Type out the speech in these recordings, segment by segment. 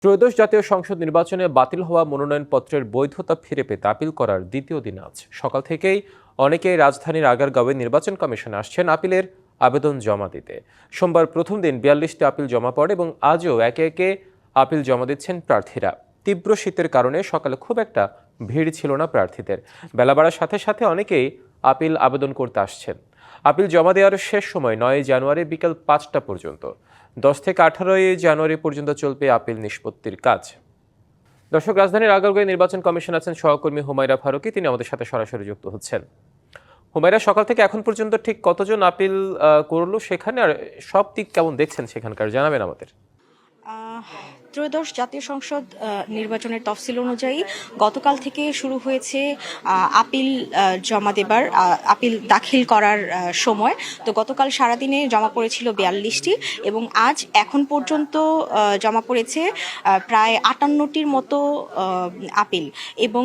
ত্রয়োদশ জাতীয় সংসদ নির্বাচনে বাতিল হওয়া মনোনয়নপত্রের বৈধতা ফিরে পেতে আপিল করার দ্বিতীয় দিন আজ সকাল থেকেই অনেকেই রাজধানীর আগারগাঁওয়ে নির্বাচন কমিশনে আসছেন আপিলের আবেদন জমা দিতে। সোমবার প্রথম দিন ৪২টি আপিল জমা পড়ে এবং আজও একে একে আপিল জমা দিচ্ছেন প্রার্থীরা। তীব্র শীতের কারণে সকালে খুব একটা ভিড় ছিল না প্রার্থীদের। বেলা বাড়ার সাথে সাথে অনেকেই আপিল আবেদন করতে আসছেন। আপিল জমা দেওয়ার শেষ সময় ৯ জানুয়ারি বিকেল ৫টা পর্যন্ত। ১০ থেকে ১৮ জানুয়ারি পর্যন্ত চলবে আপিল নিষ্পত্তির কাজ। দর্শক, রাজধানীর আগারগাঁওয়ে নির্বাচন কমিশন আছেন সহকর্মী হুমায়রা ফারুকী, তিনি আমাদের সাথে সরাসরি যুক্ত হচ্ছেন। হুমায়রা, সকাল থেকে এখন পর্যন্ত ঠিক কতজন আপিল করলো সেখানে, আর সব দিক কেমন দেখছেন সেখানকার, জানাবেন আমাদের। ত্রয়োদশ জাতীয় সংসদ নির্বাচনের তফসিল অনুযায়ী গতকাল থেকে শুরু হয়েছে আপিল জমা দেবার আপিল দাখিল করার সময়। তো গতকাল সারাদিনে জমা পড়েছিল ৪২টি এবং আজ এখন পর্যন্ত জমা পড়েছে প্রায় ৫৮টির মতো আপিল। এবং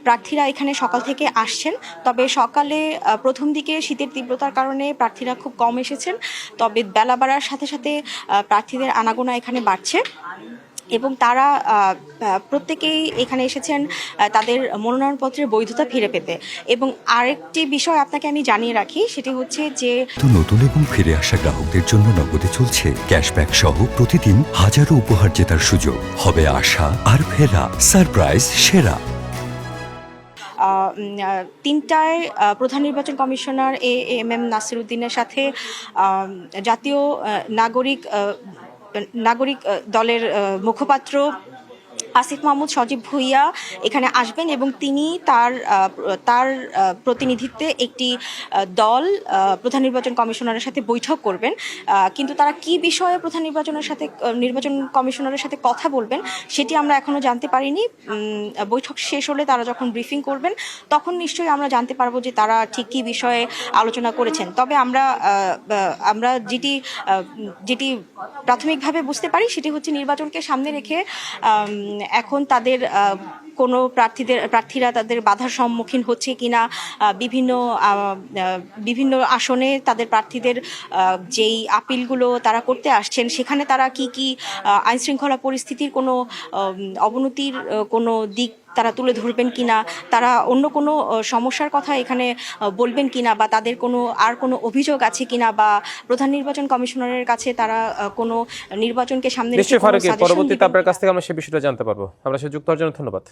প্রার্থীরা এখানে সকাল থেকে আসছেন, তবে সকালে প্রথম দিকে শীতের তীব্রতার কারণে প্রার্থীরা খুব কম এসেছেন, তবে বেলা বাড়ার সাথে সাথে প্রার্থীদের আনাগোনা এখানে বাড়ছে এবং তারা প্রত্যেকেই এখানে এসেছেন তাদের মনোনয়নপত্রের বৈধতা ফিরে পেতে। এবং আরেকটি বিষয় আপনাকে আমি জানিয়ে রাখি, সেটি হচ্ছে যে নতুন এবং ফিরে আসা গ্রাহকদের জন্য নগদে চলছে ক্যাশব্যাক সহ প্রতিদিন হাজারো উপহার জেতার সুযোগ। হবে আশা আর ফেরা সারপ্রাইজ সেরা। ৩টায় প্রধান নির্বাচন কমিশনার এএমএম নাসির উদ্দিনের সাথে জাতীয় নাগরিক দলের মুখপাত্র আসিফ মাহমুদ সজীব ভুইয়া এখানে আসবেন এবং তিনি তার প্রতিনিধিত্বে একটি দল প্রধান নির্বাচন কমিশনারের সাথে বৈঠক করবেন। কিন্তু তারা কি বিষয়ে নির্বাচন কমিশনারের সাথে কথা বলবেন সেটি আমরা এখনো জানতে পারিনি। বৈঠক শেষ হলে তারা যখন ব্রিফিং করবেন তখন নিশ্চয়ই আমরা জানতে পারবো যে তারা ঠিক কী বিষয়ে আলোচনা করেছেন। তবে আমরা যেটি প্রাথমিকভাবে বুঝতে পারি সেটি হচ্ছে নির্বাচনকে সামনে রেখে এখন তাদের কোনো প্রার্থীরা তাদের বাধার সম্মুখীন হচ্ছে কিনা, বিভিন্ন আসনে তাদের প্রার্থীদের যেই আপিলগুলো তারা করতে আসছেন সেখানে তারা কি আইনশৃঙ্খলা পরিস্থিতির কোনো অবনতির কোনো দিক তারা তুলে ধরবেন কিনা, তারা অন্য কোনো সমস্যার কথা এখানে বলবেন কিনা, বা তাদের কোনো অভিযোগ আছে কিনা, বা প্রধান নির্বাচন কমিশনারের কাছে তারা কোনো নির্বাচনকে সামনে রেখে পরবর্তীতে আপনার কাছ থেকে আমরা সে বিষয়টা জানতে পারবো। আমরা সে যুক্ত হওয়ার জন্য ধন্যবাদ।